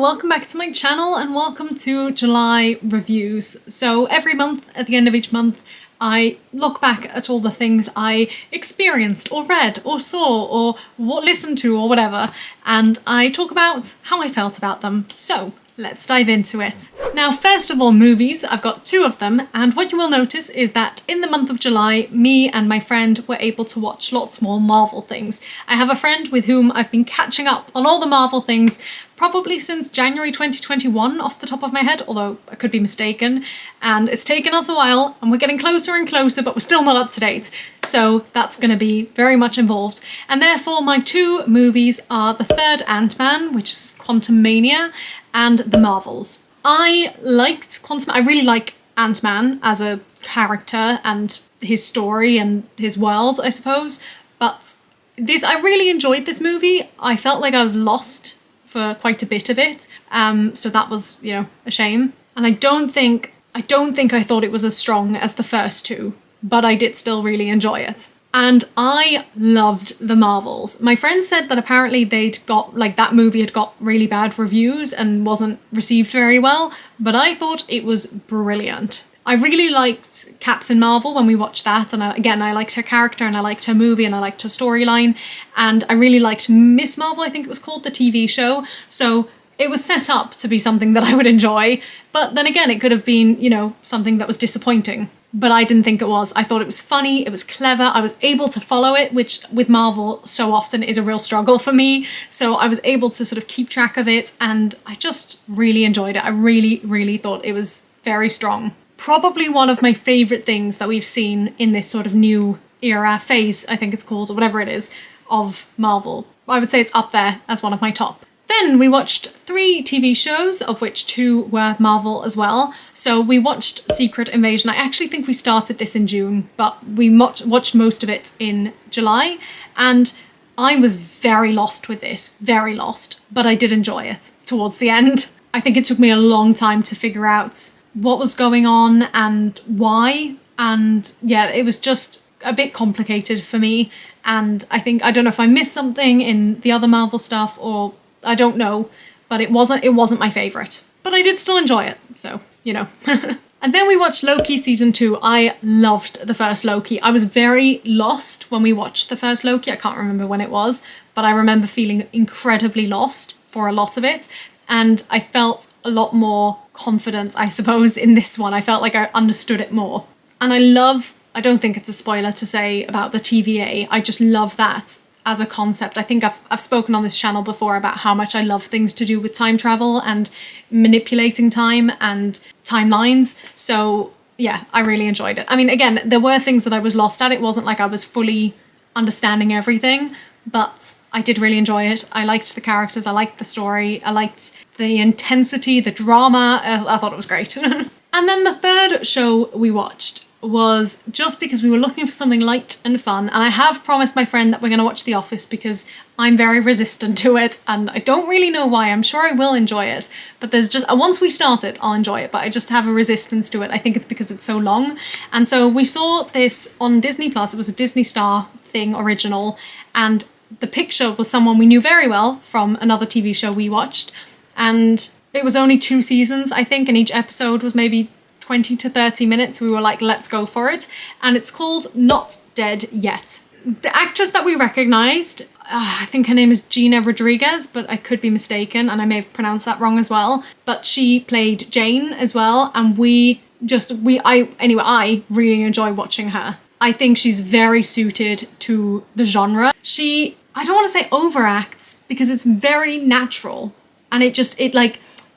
welcome back to my channel and welcome to July reviews. So every month, at the end of each month, I look back at all the things I experienced or read or saw or listened to or whatever, and I talk about how I felt about them. So let's dive into it. Now, first of all, movies. I've got two of them, and what you will notice is that in the month of July, me and my friend were able to watch lots more Marvel things. I have a friend with whom I've been catching up on all the Marvel things probably since January 2021 off the top of my head, although I could be mistaken, and it's taken us a while and we're getting closer and closer, but we're still not up to date. So that's going to be very much involved. And therefore my two movies are the third Ant-Man, which is Quantumania, and The Marvels. I really like Ant-Man as a character and his story and his world, I suppose, but I really enjoyed this movie. I felt like I was lost for quite a bit of it, so that was, a shame. And I don't think I thought it was as strong as the first two, but I did still really enjoy it. And I loved The Marvels. My friend said that apparently that movie had got really bad reviews and wasn't received very well, but I thought it was brilliant. I really liked Captain Marvel when we watched that, and I liked her character and I liked her movie and I liked her storyline, and I really liked Miss Marvel, I think it was called, the TV show, so it was set up to be something that I would enjoy, but then again it could have been, something that was disappointing. But I didn't think it was. I thought it was funny, it was clever, I was able to follow it, which with Marvel so often is a real struggle for me. So I was able to sort of keep track of it, and I just really enjoyed it. I really, really thought it was very strong. Probably one of my favourite things that we've seen in this sort of new era, phase, I think it's called, or whatever it is, of Marvel. I would say it's up there as one of my top. Then we watched 3 TV shows, of which 2 were Marvel as well. So we watched Secret Invasion. I actually think we started this in June, but we watched most of it in July. And I was very lost with this, very lost, but I did enjoy it towards the end. I think it took me a long time to figure out what was going on and why. And yeah, it was just a bit complicated for me. And I don't know if I missed something in the other Marvel stuff, or I don't know, but it wasn't my favourite. But I did still enjoy it, so, And then we watched Loki season 2. I loved the first Loki. I was very lost when we watched the first Loki. I can't remember when it was, but I remember feeling incredibly lost for a lot of it. And I felt a lot more confident, I suppose, in this one. I felt like I understood it more. And I don't think it's a spoiler to say about the TVA. I just love that as a concept. I think I've spoken on this channel before about how much I love things to do with time travel and manipulating time and timelines. So yeah, I really enjoyed it. I mean, again, there were things that I was lost at. It wasn't like I was fully understanding everything, but I did really enjoy it. I liked the characters, I liked the story, I liked the intensity, the drama. I thought it was great. And then the third show we watched was just because we were looking for something light and fun, and I have promised my friend that we're going to watch The Office because I'm very resistant to it, and I don't really know why. I'm sure I will enjoy it, but there's just, once we start it, I'll enjoy it, but I just have a resistance to it. I think it's because it's so long. And so we saw this on Disney Plus. It was a Disney Star thing, original, and the picture was someone we knew very well from another TV show we watched, and it was only 2 seasons, I think, and each episode was maybe 20 to 30 minutes. We were like, let's go for it. And it's called Not Dead Yet. The actress that we recognised, I think her name is Gina Rodriguez, but I could be mistaken, and I may have pronounced that wrong as well. But she played Jane as well, and I really enjoy watching her. I think she's very suited to the genre. I don't want to say overacts, because it's very natural, and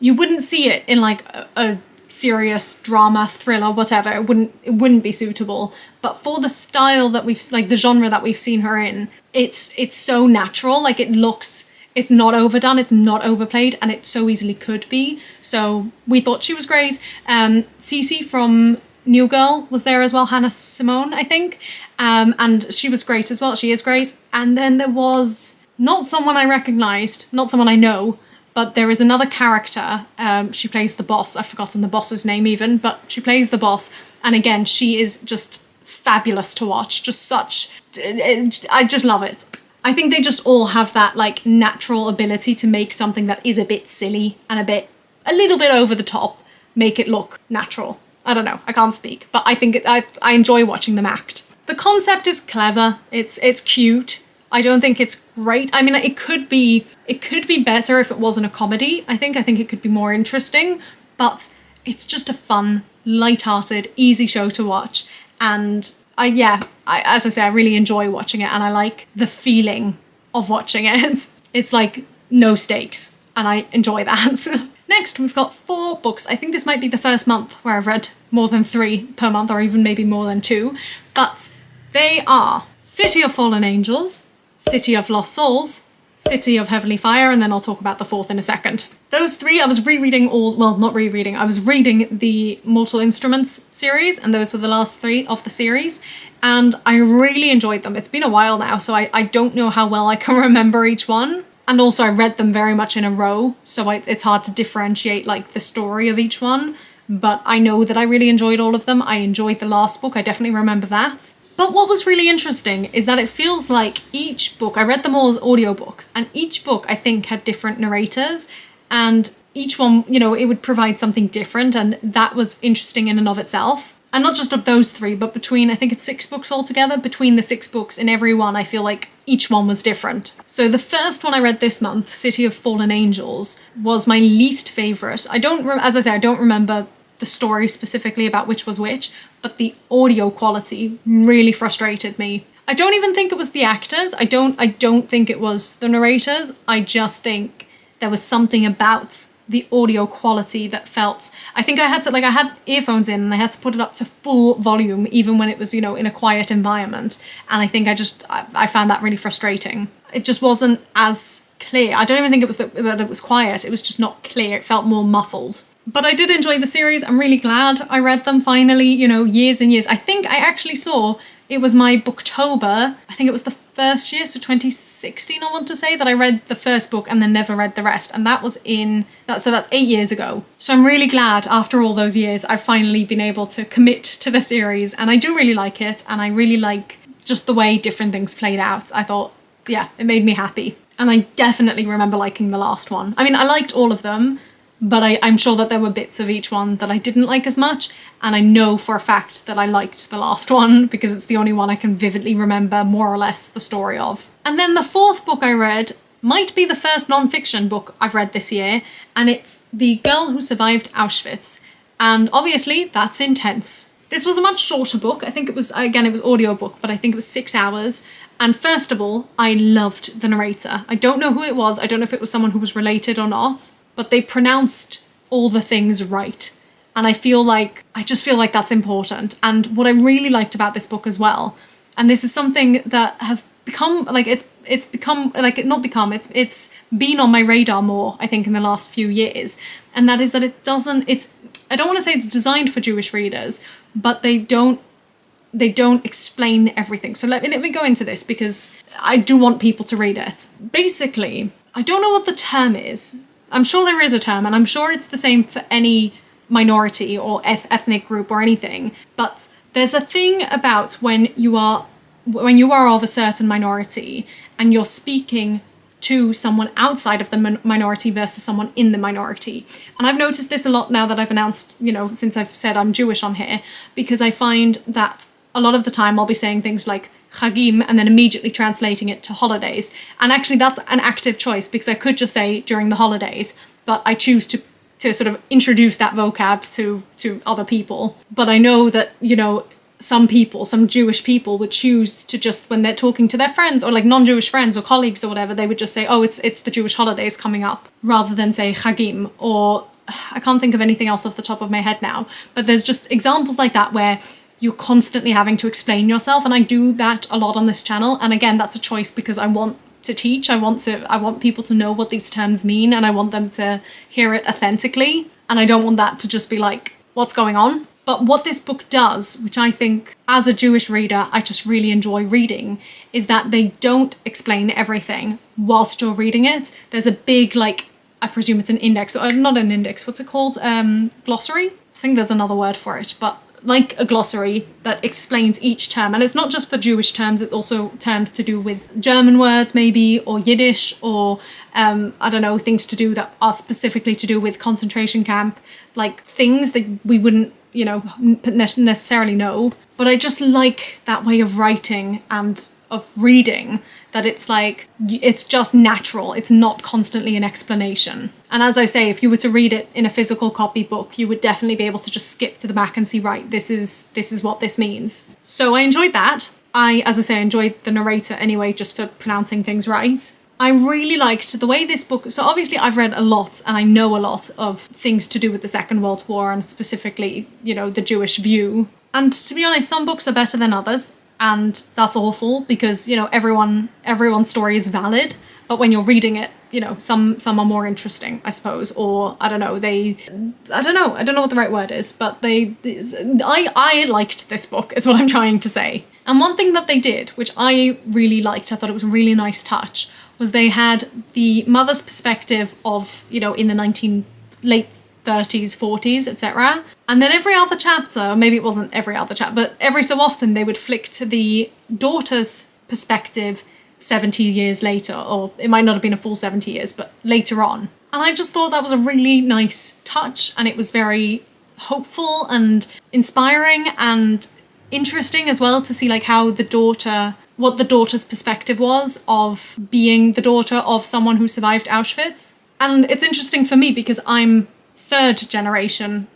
you wouldn't see it in like a serious drama, thriller, whatever. It wouldn't be suitable. But for the style that the genre that we've seen her in, it's so natural. Like, it's not overdone, it's not overplayed, and it so easily could be. So we thought she was great. Cece from New Girl was there as well, Hannah Simone, I think. And she was great as well. She is great. And then there was not someone I recognised, not someone I know, but there is another character. She plays the boss. I've forgotten the boss's name even, but she plays the boss. And again, she is just fabulous to watch. I just love it. I think they just all have that like natural ability to make something that is a bit silly and a little bit over the top, make it look natural. I don't know, I can't speak, but I think I enjoy watching them act. The concept is clever, it's cute. I don't think it's great. I mean, it could be better if it wasn't a comedy. I think it could be more interesting, but it's just a fun, light-hearted, easy show to watch. And as I say, I really enjoy watching it, and I like the feeling of watching it. It's like no stakes, and I enjoy that. Next, we've got 4 books. I think this might be the first month where I've read more than 3 per month, or even maybe more than 2. But they are City of Fallen Angels, City of Lost Souls, City of Heavenly Fire, and then I'll talk about the 4th in a second. Those 3, I was rereading I was reading the Mortal Instruments series, and those were the last 3 of the series, and I really enjoyed them. It's been a while now, so I don't know how well I can remember each one. And also I read them very much in a row, so it's hard to differentiate like the story of each one, but I know that I really enjoyed all of them. I enjoyed the last book, I definitely remember that. But what was really interesting is that it feels like each book, I read them all as audiobooks, and each book I think had different narrators, and each one, you know, it would provide something different, and that was interesting in and of itself. And not just of those 3, but between, I think it's 6 books altogether, between the 6 books in every one, I feel like each one was different. So the first one I read this month, City of Fallen Angels, was my least favourite. As I say, I don't remember the story specifically about which was which, but the audio quality really frustrated me. I don't even think it was the actors. I don't think it was the narrators. I just think there was something about the audio quality that felt, I think I had earphones in and I had to put it up to full volume even when it was, you know, in a quiet environment, and I think I found that really frustrating. It just wasn't as clear. I don't even think it was that it was quiet, it was just not clear, it felt more muffled. But I did enjoy the series. I'm really glad I read them finally, you know, years and years. I think I actually saw, it was my Booktober, I think it was the first year, so 2016 I want to say, that I read the first book and then never read the rest, and that was that's 8 years ago. So I'm really glad after all those years I've finally been able to commit to the series, and I do really like it, and I really like just the way different things played out. I thought, yeah, it made me happy. And I definitely remember liking the last one. I mean, I liked all of them, but I'm sure that there were bits of each one that I didn't like as much, and I know for a fact that I liked the last one because it's the only one I can vividly remember more or less the story of. And then the 4th book I read might be the first non-fiction book I've read this year, and it's The Girl Who Survived Auschwitz, and obviously that's intense. This was a much shorter book. I think it was audiobook, but I think it was 6 hours. And first of all, I loved the narrator. I don't know who it was. I don't know if it was someone who was related or not, but they pronounced all the things right. And I just feel like that's important. And what I really liked about this book as well, and this is something that has become, like, it's been on my radar more, I think, in the last few years. And that is that I don't want to say it's designed for Jewish readers, but they don't explain everything. So let me go into this because I do want people to read it. Basically, I don't know what the term is. I'm sure there is a term, and I'm sure it's the same for any minority or ethnic group or anything, but there's a thing about when you are of a certain minority and you're speaking to someone outside of the minority versus someone in the minority. And I've noticed this a lot now that I've announced, you know, since I've said I'm Jewish on here, because I find that a lot of the time I'll be saying things like Chagim and then immediately translating it to holidays. And actually that's an active choice because I could just say during the holidays, but I choose to sort of introduce that vocab to other people. But I know that, you know, some Jewish people would choose to just, when they're talking to their friends or like non-Jewish friends or colleagues or whatever, they would just say, oh, it's the Jewish holidays coming up, rather than say Chagim, or I can't think of anything else off the top of my head now. But there's just examples like that where you're constantly having to explain yourself, and I do that a lot on this channel. And again, that's a choice because I want to teach. I want people to know what these terms mean, and I want them to hear it authentically. And I don't want that to just be like, what's going on? But what this book does, which I think as a Jewish reader, I just really enjoy reading, is that they don't explain everything whilst you're reading it. There's a big, like, I presume it's an index, or not an index, what's it called? Glossary? I think there's another word for it, but like a glossary that explains each term. And it's not just for Jewish terms, it's also terms to do with German words maybe, or Yiddish, or I don't know, things to do that are specifically to do with concentration camp, like things that we wouldn't, necessarily know. But I just like that way of writing and of reading, that it's like, it's just natural. It's not constantly an explanation. And as I say, if you were to read it in a physical copy book, you would definitely be able to just skip to the back and see, right, this is what this means. So I enjoyed that. As I say, enjoyed the narrator anyway, just for pronouncing things right. I really liked the way this book, so obviously I've read a lot and I know a lot of things to do with the Second World War and specifically, the Jewish view. And to be honest, some books are better than others. And that's awful because, everyone's story is valid. But when you're reading it, some are more interesting, I suppose. Or, I don't know what the right word is. But I liked this book, is what I'm trying to say. And one thing that they did, which I really liked, I thought it was a really nice touch, was they had the mother's perspective of, in the late 30s, 40s, etc. And then every other chapter, maybe it wasn't every other chapter, but every so often they would flick to the daughter's perspective 70 years later, or it might not have been a full 70 years, but later on. And I just thought that was a really nice touch, and it was very hopeful and inspiring and interesting as well to see like what the daughter's perspective was of being the daughter of someone who survived Auschwitz. And it's interesting for me because I'm third generation,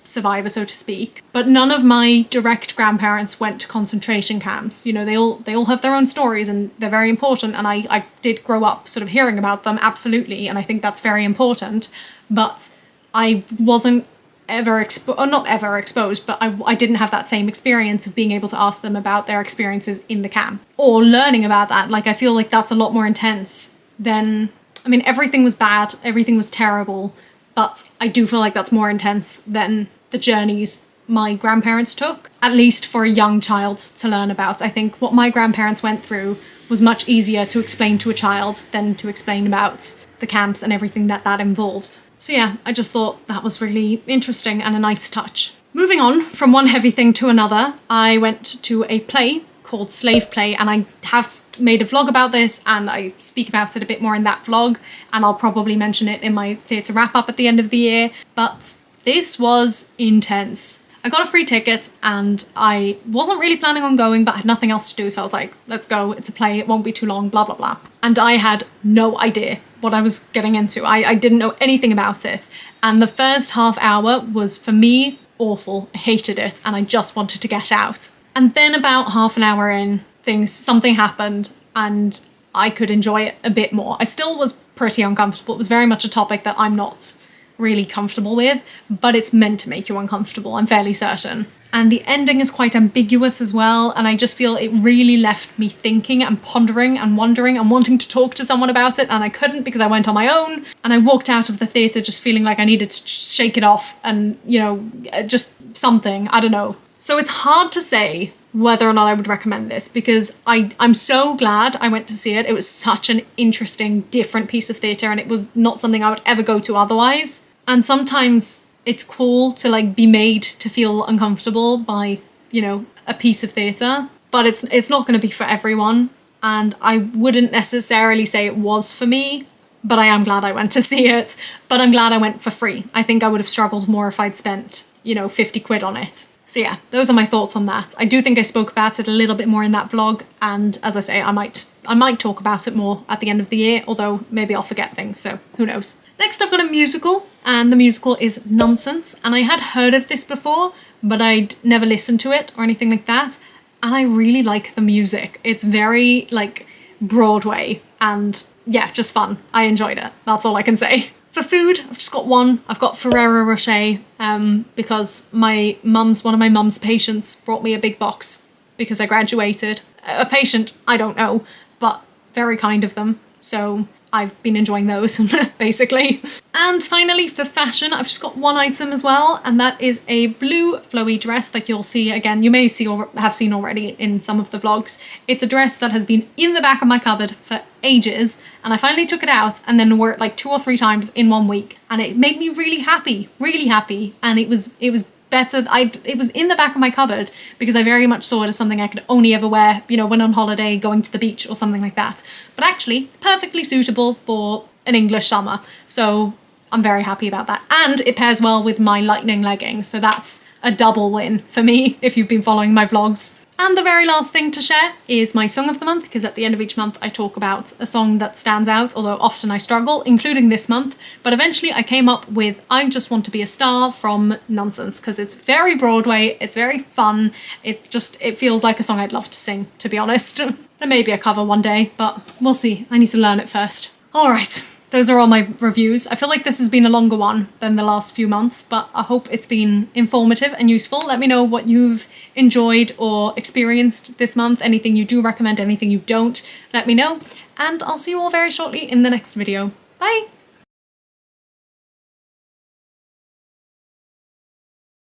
survivor, so to speak. But none of my direct grandparents went to concentration camps. They all have their own stories and they're very important. And I did grow up sort of hearing about them, absolutely. And I think that's very important. But I wasn't not ever exposed, but I didn't have that same experience of being able to ask them about their experiences in the camp or learning about that. Like, I feel like that's a lot more intense than, everything was bad, everything was terrible, but I do feel like that's more intense than the journeys my grandparents took, at least for a young child to learn about. I think what my grandparents went through was much easier to explain to a child than to explain about the camps and everything that involved. So yeah, I just thought that was really interesting and a nice touch. Moving on from one heavy thing to another, I went to a play called Slave Play, and I have made a vlog about this and I speak about it a bit more in that vlog, and I'll probably mention it in my theatre wrap up at the end of the year, but this was intense. I got a free ticket and I wasn't really planning on going, but I had nothing else to do, so I was like, let's go, it's a play, it won't be too long, blah blah blah. And I had no idea what I was getting into. I didn't know anything about it, and the first half hour was, for me, awful. I hated it and I just wanted to get out. And then about half an hour in, something happened and I could enjoy it a bit more. I still was pretty uncomfortable. It was very much a topic that I'm not really comfortable with, but it's meant to make you uncomfortable, I'm fairly certain. And the ending is quite ambiguous as well, and I just feel it really left me thinking and pondering and wondering and wanting to talk to someone about it, and I couldn't because I went on my own, and I walked out of the theatre just feeling like I needed to shake it off and, just something, I don't know. So it's hard to say whether or not I would recommend this, because I'm so glad I went to see it. It was such an interesting, different piece of theatre, and it was not something I would ever go to otherwise. And sometimes it's cool to be made to feel uncomfortable by, a piece of theatre, but it's not going to be for everyone. And I wouldn't necessarily say it was for me, but I am glad I went to see it. But I'm glad I went for free. I think I would have struggled more if I'd spent, 50 quid on it. So yeah, those are my thoughts on that. I do think I spoke about it a little bit more in that vlog, and as I say, I might talk about it more at the end of the year, although maybe I'll forget things, so who knows. Next I've got a musical, and the musical is Nonsense, and I had heard of this before, but I'd never listened to it or anything like that, and I really like the music. It's very, Broadway, and yeah, just fun. I enjoyed it. That's all I can say. For food, I've just got one. I've got Ferrero Rocher, because one of my mum's patients brought me a big box because I graduated. A patient, I don't know, but very kind of them. So I've been enjoying those, basically. And finally, for fashion, I've just got one item as well, and that is a blue flowy dress that you'll see again. You may see or have seen already in some of the vlogs. It's a dress that has been in the back of my cupboard for ages, and I finally took it out and then wore it 2 or 3 times in 1 week, and it made me really happy, and it was better. It was in the back of my cupboard because I very much saw it as something I could only ever wear, you know, when on holiday, going to the beach or something like that. But actually, it's perfectly suitable for an English summer. So I'm very happy about that. And it pairs well with my lightning leggings. So that's a double win for me if you've been following my vlogs. And the very last thing to share is my song of the month, because at the end of each month I talk about a song that stands out, although often I struggle, including this month. But eventually I came up with I Just Want to Be a Star from Nonsense, because it's very Broadway, it's very fun, it feels like a song I'd love to sing, to be honest. There may be a cover one day, but we'll see. I need to learn it first. Alright. Those are all my reviews. I feel like this has been a longer one than the last few months, but I hope it's been informative and useful. Let me know what you've enjoyed or experienced this month. Anything you do recommend, anything you don't, let me know. And I'll see you all very shortly in the next video. Bye!